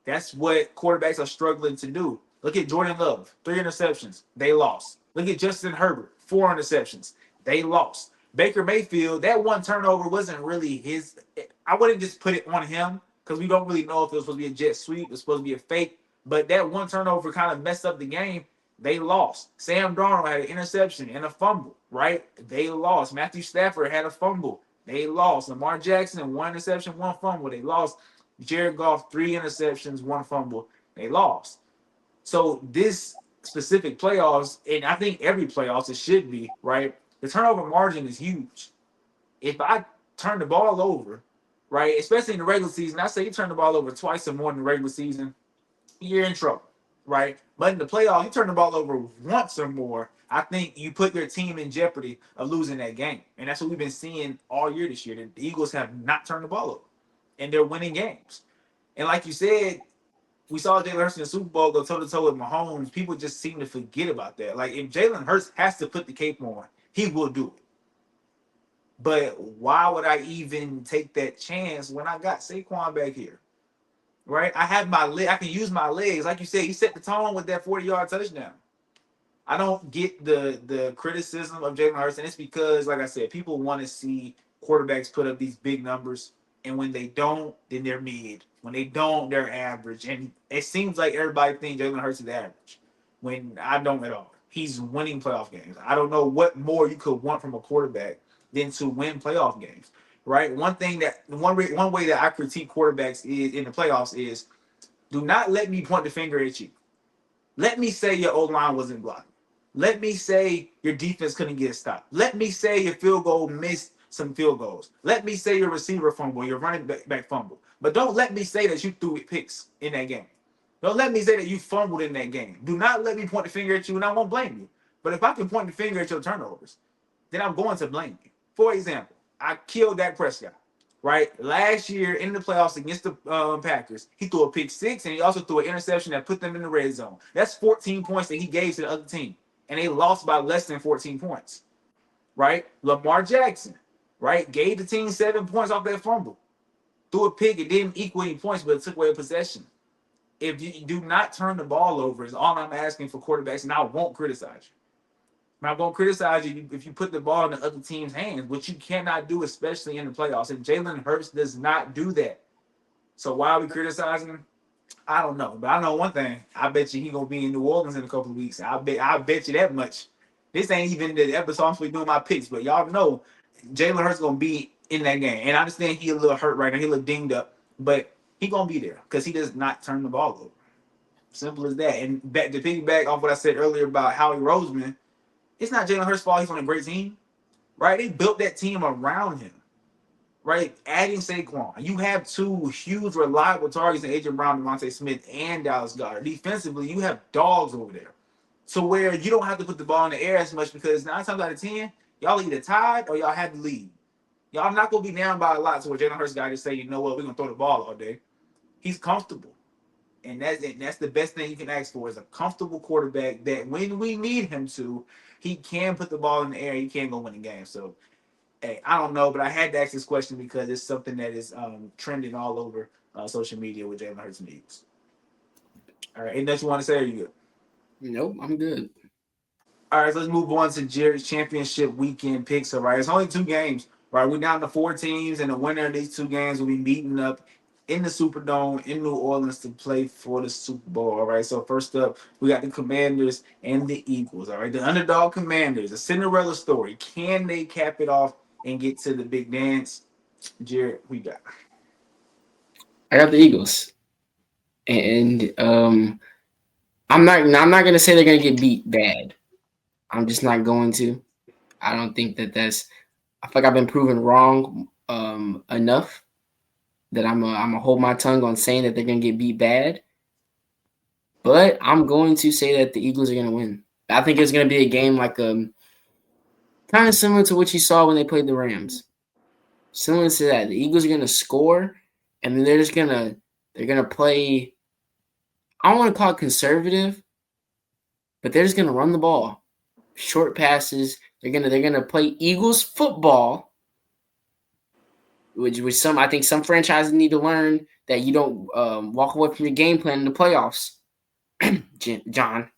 That's what quarterbacks are struggling to do. Look at Jordan Love, 3 interceptions. They lost. Look at Justin Herbert, 4 interceptions. They lost. Baker Mayfield, that one turnover wasn't really his. I wouldn't just put it on him because we don't really know if it was supposed to be a jet sweep, it's supposed to be a fake. But that one turnover kind of messed up the game. They lost. Sam Darnold had an interception and a fumble, right? They lost. Matthew Stafford had a fumble. They lost. Lamar Jackson, 1 interception, 1 fumble. They lost. Jared Goff, 3 interceptions, 1 fumble. They lost. So this specific playoffs, and I think every playoffs it should be, right? The turnover margin is huge. If I turn the ball over, right, especially in the regular season, I say you turn the ball over twice or more in the regular season, you're in trouble, right? But in the playoffs, you turn the ball over once or more, I think you put your team in jeopardy of losing that game. And that's what we've been seeing all year this year. The Eagles have not turned the ball over, and they're winning games. And like you said, we saw Jalen Hurts in the Super Bowl go toe to toe with Mahomes. People just seem to forget about that. Like if Jalen Hurts has to put the cape on, he will do it. But why would I even take that chance when I got Saquon back here? Right? I have my leg. I can use my legs. Like you said, he set the tone with that 40-yard touchdown. I don't get the criticism of Jalen Hurts, and it's because, like I said, people want to see quarterbacks put up these big numbers, and when they don't, then they're mid. When they don't, they're average, and it seems like everybody thinks Jalen Hurts is average, when I don't at all. He's winning playoff games. I don't know what more you could want from a quarterback than to win playoff games, right? One way that I critique quarterbacks is in the playoffs is do not let me point the finger at you. Let me say your O line wasn't blocking. Let me say your defense couldn't get stopped. Let me say your field goal missed some field goals. Let me say your receiver fumble, your running back fumble. But don't let me say that you threw picks in that game. Don't let me say that you fumbled in that game. Do not let me point the finger at you, and I won't blame you. But if I can point the finger at your turnovers, then I'm going to blame you. For example, I killed Dak Prescott, right? Last year in the playoffs against the Packers, he threw a pick six, and he also threw an interception that put them in the red zone. That's 14 points that he gave to the other team, and they lost by less than 14 points, right? Lamar Jackson, right, gave the team 7 points off that fumble. Threw a pick, it didn't equal any points, but it took away a possession. If you do not turn the ball over, is all I'm asking for quarterbacks, and I won't criticize you. I'm not going to criticize you if you put the ball in the other team's hands, which you cannot do, especially in the playoffs. And Jalen Hurts does not do that. So why are we criticizing him? I don't know. But I know one thing. I bet you he going to be in New Orleans in a couple of weeks. I bet you that much. This ain't even the episode I'm supposed to be doing my picks, but y'all know Jalen Hurts going to be in that game. And I understand he a little hurt right now. He a little dinged up. But he going to be there because he does not turn the ball over. Simple as that. And back to piggyback off what I said earlier about Howie Roseman, it's not Jalen Hurts' fault he's on a great team, right? They built that team around him, right? Adding Saquon. You have two huge, reliable targets in A.J. Brown, Devontae Smith, and Dallas Goedert. Defensively, you have dogs over there. So where you don't have to put the ball in the air as much because 9 times out of 10, y'all either tied or y'all have the lead. Y'all not going to be down by a lot to where Jalen Hurts got to say, you know what, we're going to throw the ball all day. He's comfortable. And that's the best thing you can ask for is a comfortable quarterback that when we need him to, he can put the ball in the air. He can go win the game. So, hey, I don't know, but I had to ask this question because it's something that is trending all over social media with Jalen Hurts and the Eagles. All right, anything else you want to say? Or you good? Nope, I'm good. All right, so let's move on to Jerry's championship weekend picks. All right, it's only 2 games. Right, we're down to 4 teams, and the winner of these 2 games will be meeting up in the Superdome in New Orleans to play for the Super Bowl. All right, so first up, we got the Commanders and the Eagles. All right, the underdog Commanders, a Cinderella story. Can they cap it off and get to the big dance? Jared, we got. I got the Eagles, and I'm not gonna say they're gonna get beat bad. I'm just not going to. I don't think that's. I feel like I've been proven wrong enough that I'm gonna hold my tongue on saying that they're gonna get beat bad. But I'm going to say that the Eagles are gonna win. I think it's gonna be a game like kind of similar to what you saw when they played the Rams. Similar to that, the Eagles are gonna score, and then they're gonna play. I don't want to call it conservative, but they're just gonna run the ball, short passes. They're gonna play Eagles football, which I think some franchises need to learn that you don't walk away from your game plan in the playoffs. John,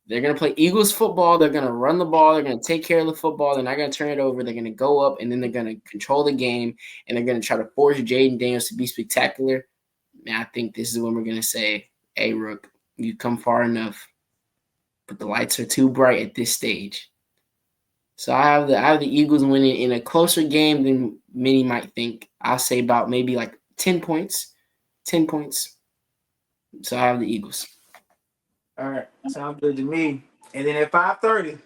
they're gonna play Eagles football. They're gonna run the ball. They're gonna take care of the football. They're not gonna turn it over. They're gonna go up and then they're gonna control the game and they're gonna try to force Jaden Daniels to be spectacular. And I think this is when we're gonna say, "Hey, Rook, you come far enough, but the lights are too bright at this stage." So I have the Eagles winning in a closer game than many might think. I'll say about maybe like 10 points. 10 points. So I have the Eagles. All right, sounds good to me. And then at 5:30,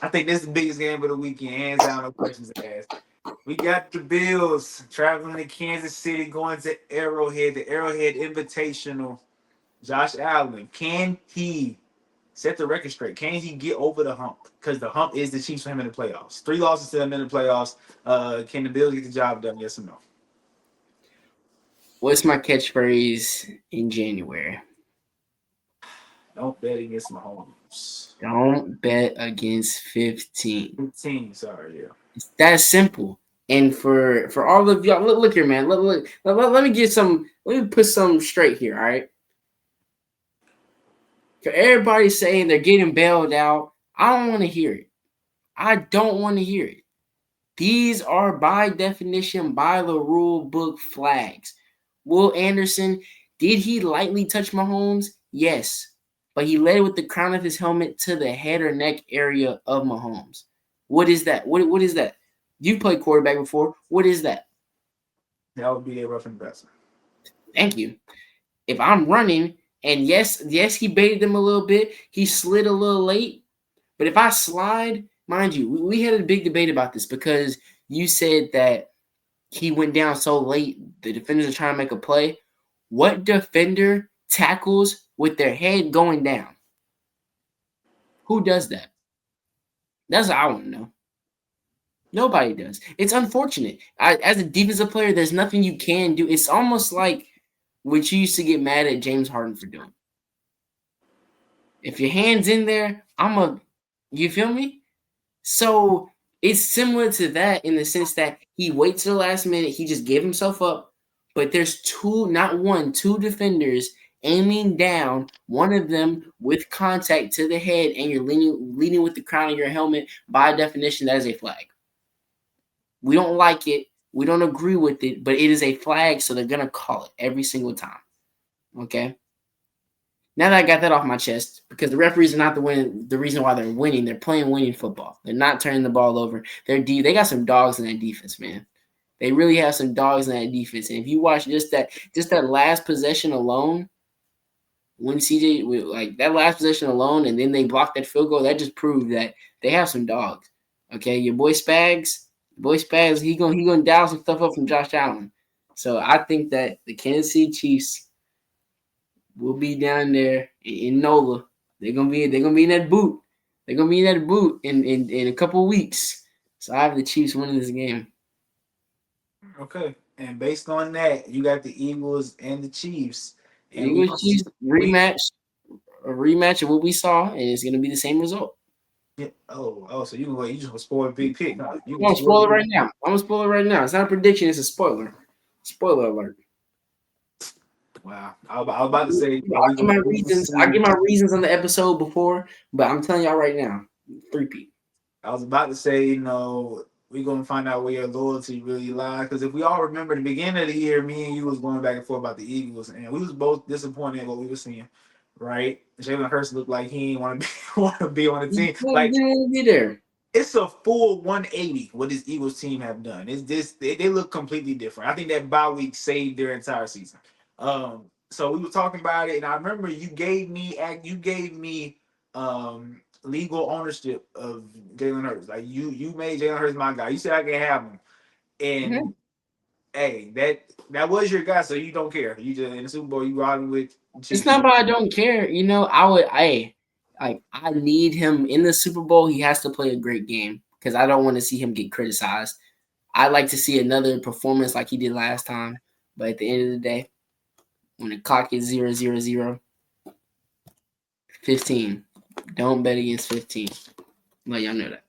I think this is the biggest game of the weekend, hands down, no questions asked. We got the Bills traveling to Kansas City, going to Arrowhead, the Arrowhead Invitational. Josh Allen, can he set the record straight? Can he get over the hump? Because the hump is the Chiefs for him in the playoffs. 3 losses to him in the playoffs. Can the Bills get the job done? Yes or no? What's my catchphrase in January? Don't bet against Mahomes. Don't bet against 15. 15, sorry, yeah. It's that simple. And for all of y'all, look here, man. Let me get some. Let me put some straight here. All right. For everybody saying they're getting bailed out, I don't want to hear it. I don't want to hear it. These are by definition, by the rule book flags. Will Anderson, did he lightly touch Mahomes? Yes. But he led with the crown of his helmet to the head or neck area of Mahomes. What is that? What is that? You've played quarterback before. What is that? That would be a rough investment. Thank you. If I'm running, and yes, he baited them a little bit. He slid a little late. But if I slide, mind you, we had a big debate about this because you said that he went down so late, the defenders are trying to make a play. What defender tackles with their head going down? Who does that? That's what I want to know. Nobody does. It's unfortunate. As a defensive player, there's nothing you can do. It's almost like what you used to get mad at James Harden for doing. If your hand's in there, you feel me? So it's similar to that in the sense that he waits to the last minute. He just gave himself up. But there's two defenders aiming down, one of them with contact to the head, and you're leaning with the crown of your helmet. By definition, that is a flag. We don't like it. We don't agree with it, but it is a flag, so they're going to call it every single time. Okay? Now that I got that off my chest, because the referees are not the reason why they're winning. They're playing winning football. They're not turning the ball over. They got some dogs in that defense, man. They really have some dogs in that defense. And if you watch just that last possession alone, when CJ like that last possession alone, and then they blocked that field goal, that just proved that they have some dogs. Okay, your boy Spags, he gonna dial some stuff up from Josh Allen. So I think that the Kansas City Chiefs will be down there in NOLA. They're gonna be in that boot. They're gonna be in that boot in a couple of weeks. So I have the Chiefs winning this game. Okay. And based on that, you got the Eagles and the Chiefs. And Eagles Chiefs rematch, a rematch of what we saw, and it's gonna be the same result. Yeah. So you just gonna spoil a big pick, huh? I'm gonna spoil it right now. I'm gonna spoil it right now. It's not a prediction, it's a spoiler. Spoiler alert. Wow. I was about to say, I'll give my reasons. I give my reasons on the episode before, but I'm telling y'all right now, 3-peat. I was about to say, we're gonna find out where your loyalty really lies. Because if we all remember the beginning of the year, me and you was going back and forth about the Eagles, and we was both disappointed in what we were seeing. Right? Jalen Hurts looked like he didn't want to be on the team. Like be there. It's a full 180 what this Eagles team have done. It's this they look completely different. I think that bye week saved their entire season. So we were talking about it, and I remember you gave me legal ownership of Jalen Hurts. Like you made Jalen Hurts my guy. You said I can have him, and hey, that was your guy, so you don't care. You just in the Super Bowl you riding with. It's not about I don't care. I need him in the Super Bowl. He has to play a great game because I don't want to see him get criticized. I like to see another performance like he did last time. But at the end of the day, when the clock is 0-0-0, 15. Don't bet against 15. Let y'all know that.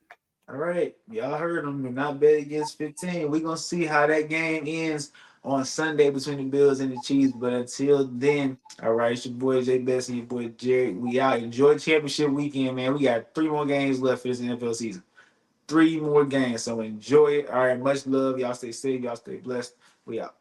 All right, y'all heard them. Do not bet against 15. We're gonna see how that game ends on Sunday between the Bills and the Chiefs. But until then, all right, it's your boy Jay Best and your boy Jerry. We out. Enjoy championship weekend, man. We got 3 more games left for this NFL season. 3 more games, so enjoy it. All right, much love. Y'all stay safe. Y'all stay blessed. We out.